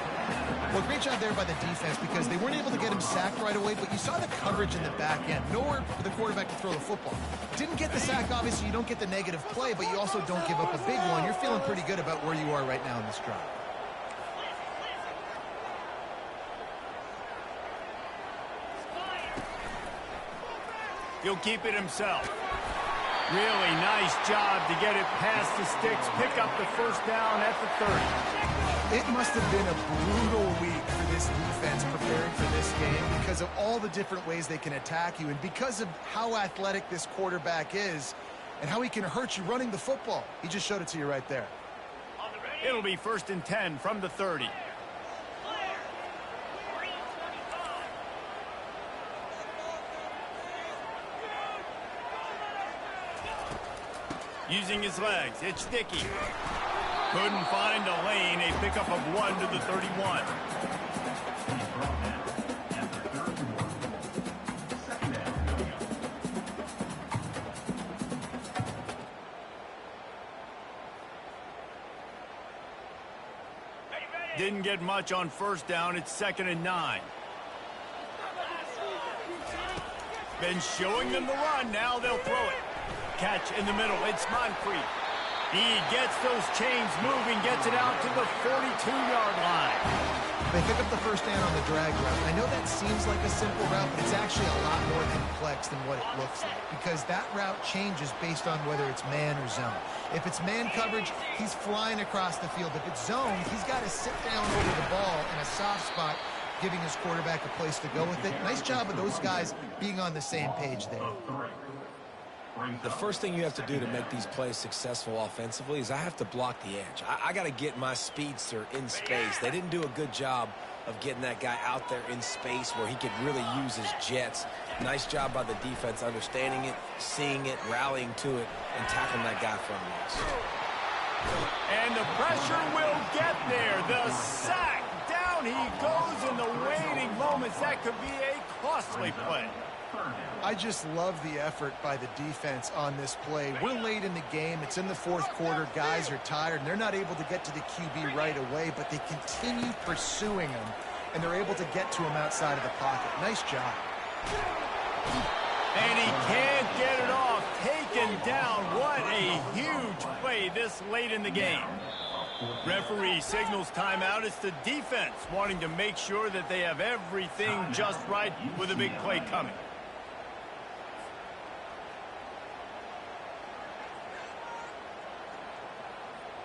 Well, great job there by the defense because they weren't able to get him sacked right away, but you saw the coverage in the back end. Nowhere for the quarterback to throw the football. Didn't get the sack, obviously. You don't get the negative play, but you also don't give up a big one. You're feeling pretty good about where you are right now in this drive.
He'll keep it himself. Really nice job to get it past the sticks, pick up the 1st down at the 30.
It must have been a brutal week for this defense preparing for this game because of all the different ways they can attack you and because of how athletic this quarterback is and how he can hurt you running the football. He just showed it to you right there.
It'll be 1st and 10 from the 30. Using his legs, it's sticky. Couldn't find a lane, a pickup of 1 to the 31. Didn't get much on 1st down, it's 2nd and 9. Been showing them the run, now they'll throw it. Catch in the middle, it's Moncrief. He gets those chains moving, gets it out to the 42-yard line.
They pick up the first down on the drag route. I know that seems like a simple route, but it's actually a lot more complex than what it looks like because that route changes based on whether it's man or zone. If it's man coverage, he's flying across the field. If it's zone, he's got to sit down over the ball in a soft spot, giving his quarterback a place to go with it. Nice job of those guys being on the same page there.
The first thing you have to do to make these plays successful offensively is I have to block the edge. I got to get my speedster in space. They didn't do a good job of getting that guy out there in space where he could really use his jets. Nice job by the defense understanding it, seeing it, rallying to it, and tackling that guy from loss.
And the pressure will get there. The sack. Down he goes in the waiting moments. That could be a costly play.
I just love the effort by the defense on this play. We're late in the game. It's in the fourth quarter. Guys are tired, and they're not able to get to the QB right away, but they continue pursuing him, and they're able to get to him outside of the pocket. Nice job.
And he can't get it off. Taken down. What a huge play this late in the game. Referee signals timeout. It's the defense wanting to make sure that they have everything just right with a big play coming.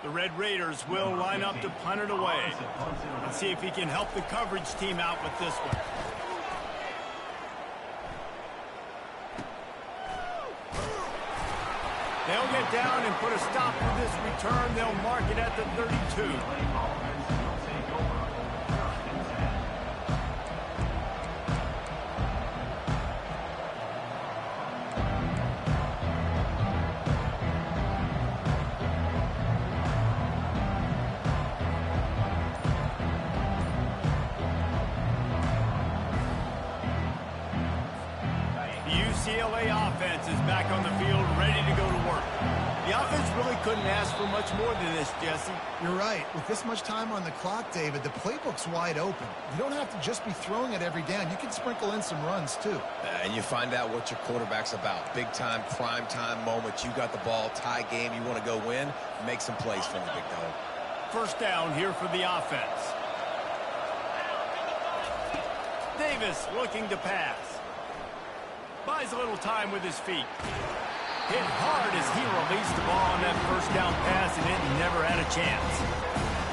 The Red Raiders will line up to punt it away. Let's see if he can help the coverage team out with this one. They'll get down and put a stop to this return. They'll mark it at the 32. UCLA offense is back on the field, ready to go to work. The offense really couldn't ask for much more than this, Jesse.
You're right. With this much time on the clock, David, the playbook's wide open. You don't have to just be throwing it every down. You can sprinkle in some runs, too.
And you find out what your quarterback's about. Big-time, prime-time moment. You got the ball, tie game. You want to go win, make some plays for me, big dog.
First down here for the offense. Davis looking to pass. Buys a little time with his feet. Hit hard as he released the ball on that first down pass, and it never had a chance.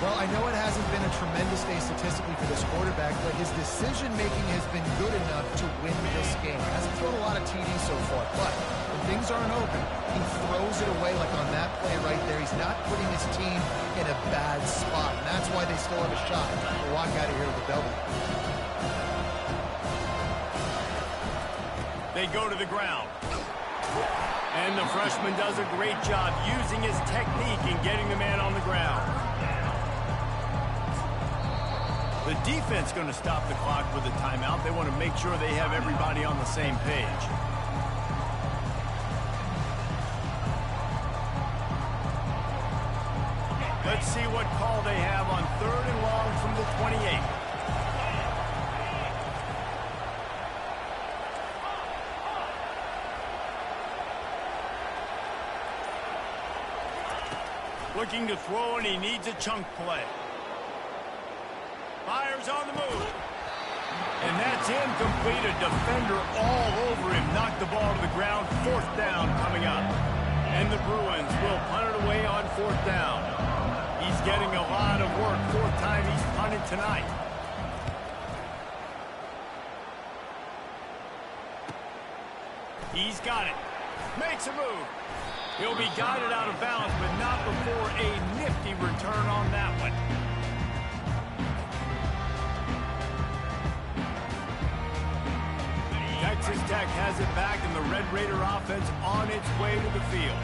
Well, I know it hasn't been a tremendous day statistically for this quarterback, but his decision-making has been good enough to win this game. Hasn't thrown a lot of TDs so far, but when things aren't open, he throws it away like on that play right there. He's not putting his team in a bad spot, and that's why they still have a shot to walk out of here with a W.
They go to the ground. And the freshman does a great job using his technique and getting the man on the ground. The defense going to stop the clock with a timeout. They want to make sure they have everybody on the same page. Let's see what call they have on 3rd and long from the 28. Looking to throw, and he needs a chunk play. Fires on the move. And that's incomplete. A defender all over him. Knocked the ball to the ground. 4th down coming up. And the Bruins will punt it away on 4th down. He's getting a lot of work. 4th time he's punted tonight. He's got it. Makes a move. He'll be guided out of bounds, but not before a nifty return on that one. Texas Tech has it back, and the Red Raider offense on its way to the field.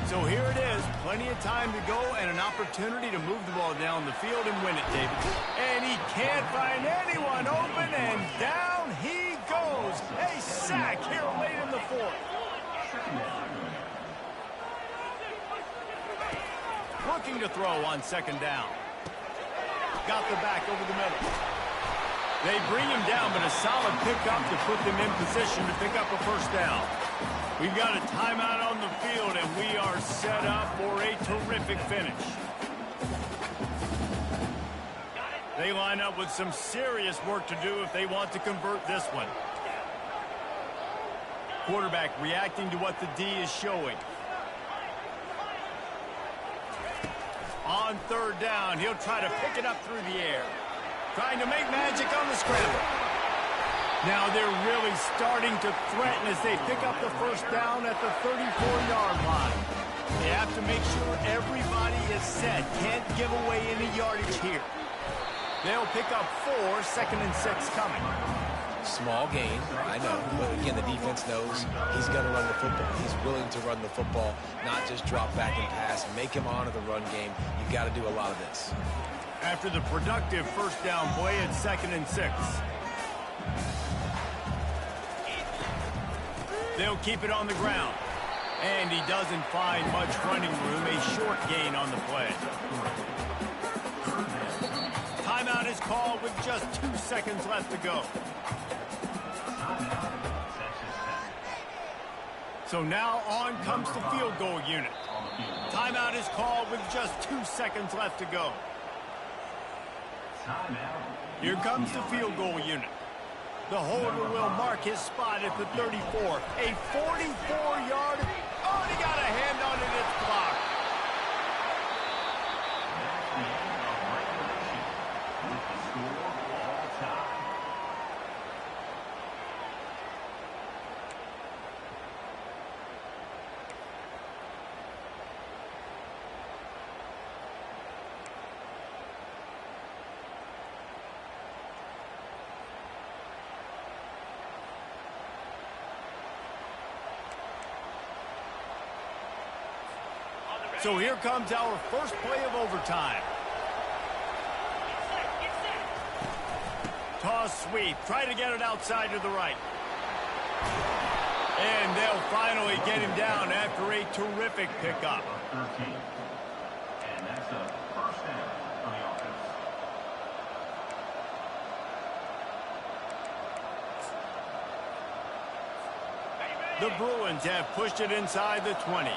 So here it is, plenty of time to go and an opportunity to move the ball down the field and win it, David. And he can't find anyone open, and down he goes. A sack here late in the 4th. Looking to throw on 2nd down. Got the back over the middle. They bring him down, but a solid pickup to put them in position to pick up a 1st down. We've got a timeout on the field, and we are set up for a terrific finish. They line up with some serious work to do if they want to convert this one. Quarterback reacting to what the D is showing. On third down, he'll try to pick it up through the air. Trying to make magic on the scramble. Now they're really starting to threaten as they pick up the first down at the 34-yard line. They have to make sure everybody is set. Can't give away any yardage here. They'll pick up 4, 2nd and 6 coming.
Small gain, I know, but again, the defense knows he's going to run the football. He's willing to run the football, not just drop back and pass. Make him honor the run game. You've got to do a lot of this.
After the productive first down play, it's 2nd and 6. They'll keep it on the ground. And he doesn't find much running room. A short gain on the play. Timeout is called with just 2 seconds left to go. So now on comes the field goal unit. Timeout is called with just 2 seconds left to go. Here comes the field goal unit. The holder will mark his spot at the 34. A 44-yard. Oh, he got a hand on it. It's blocked. So here comes our first play of overtime. Toss sweep. Try to get it outside to the right. And they'll finally get him down after a terrific pickup.
13. And that's a first down on the offense.
The Bruins have pushed it inside the 20.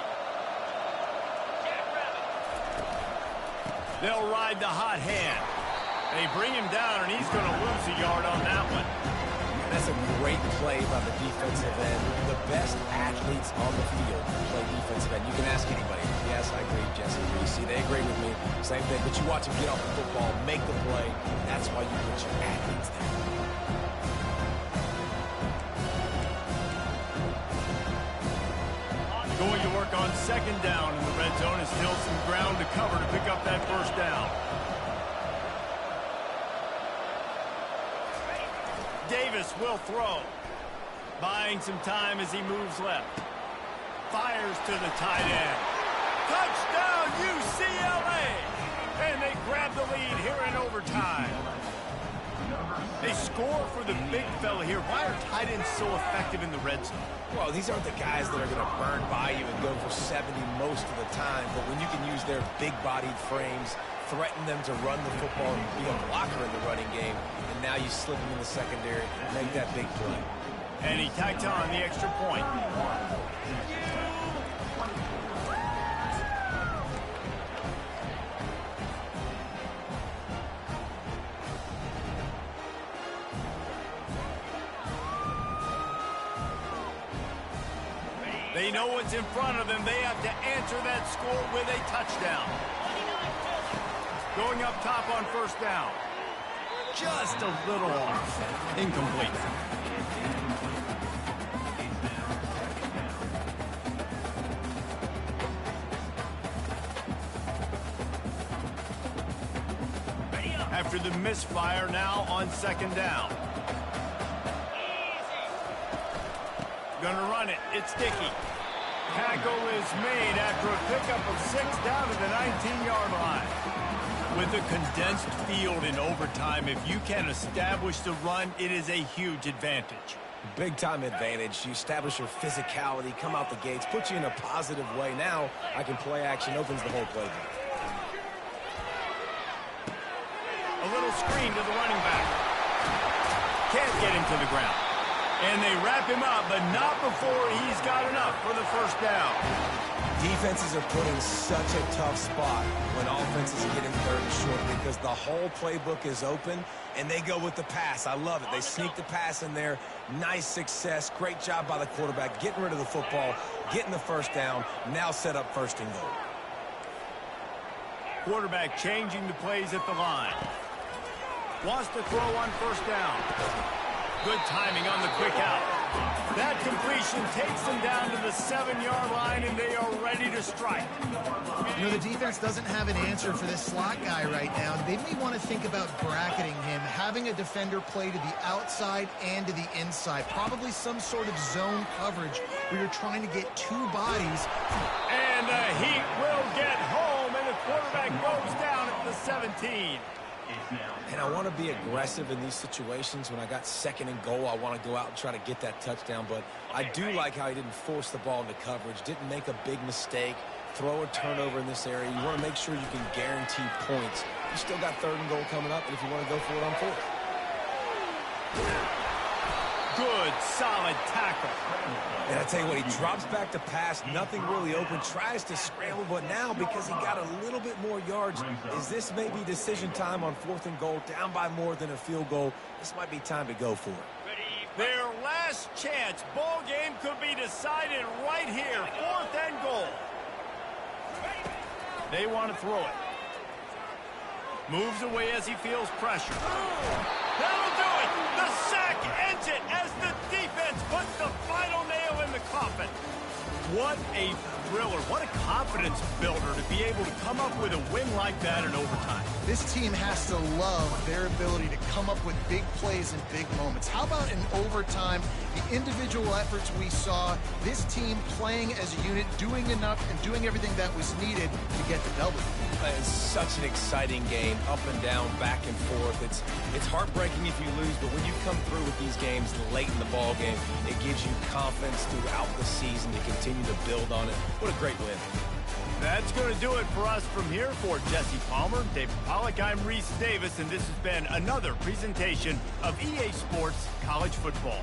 They'll ride the hot hand. They bring him down, and he's going to lose a yard on that one.
That's a great play by the defensive end. The best athletes on the field play defensive end. You can ask anybody. Yes, I agree, Jesse. You see, they agree with me. Same thing. But you watch him get off the football, make the play. That's why you put your athletes there.
Going to work on second down in the red zone. Is still some ground to cover to pick up that first down. Davis will throw. Buying some time as he moves left. Fires to the tight end. Touchdown, UCLA! And they grab the lead here in overtime. They score for the big fella here. Why are tight ends so effective in the red zone?
Well, these aren't the guys that are going to burn by you and go for 70 most of the time. But when you can use their big-bodied frames, threaten them to run the football and be a blocker in the running game, and now you slip them in the secondary, make that big play.
And he tacked on the extra point. They know what's in front of them. They have to answer that score with a touchdown. Going up top on first down. Just a little off. Incomplete. After the misfire, now on second down. Gonna run it. It's Dickey. Tackle is made after a pickup of 6 down to the 19-yard line. With a condensed field in overtime, if you can establish the run, it is a huge advantage.
Big-time advantage. You establish your physicality, come out the gates, put you in a positive way. Now, I can play action, opens the whole playbook.
A little screen to the running back. Can't get him to the ground. And they wrap him up, but not before he's got enough for the first down.
Defenses are put in such a tough spot when offenses get in third and short because the whole playbook is open, and they go with the pass. I love it. They sneak the pass in there. Nice success. Great job by the quarterback getting rid of the football, getting the first down, now set up first and goal.
Quarterback changing the plays at the line. Wants to throw on first down. Good timing on the quick out. That completion takes them down to the 7-yard line, and they are ready to strike.
You know, the defense doesn't have an answer for this slot guy right now. They may want to think about bracketing him, having a defender play to the outside and to the inside. Probably some sort of zone coverage where you're trying to get two bodies.
And the Heat will get home, and the quarterback goes down at the 17.
And I want to be aggressive in these situations. When I got second and goal, I want to go out and try to get that touchdown. But I do like how he didn't force the ball into coverage, didn't make a big mistake, throw a turnover in this area. You want to make sure you can guarantee points. You still got third and goal coming up, and if you want to go for it on fourth.
Good, solid tackle.
And I tell you what, he drops back to pass, nothing really open, tries to scramble, but now because he got a little bit more yards, is this maybe decision time on fourth and goal, down by more than a field goal? This might be time to go for it.
Their last chance. Ball game could be decided right here. Fourth and goal. They want to throw it. Moves away as he feels pressure. That'll do it. The sack ends it as the defense puts the final nail in the coffin. What a thriller. What a confidence builder to be able to come up with a win like that in overtime.
This team has to love their ability to come up with big plays and big moments. How about in overtime, the individual efforts we saw, this team playing as a unit, doing enough and doing everything that was needed to get the W.
It's such an exciting game, up and down, back and forth. It's heartbreaking if you lose, but when you come through with these games late in the ball game, it gives you confidence throughout the season to continue to build on it. What a great win.
That's going to do it for us from here. For Jesse Palmer, David Pollack, I'm Reese Davis, and this has been another presentation of EA Sports College Football.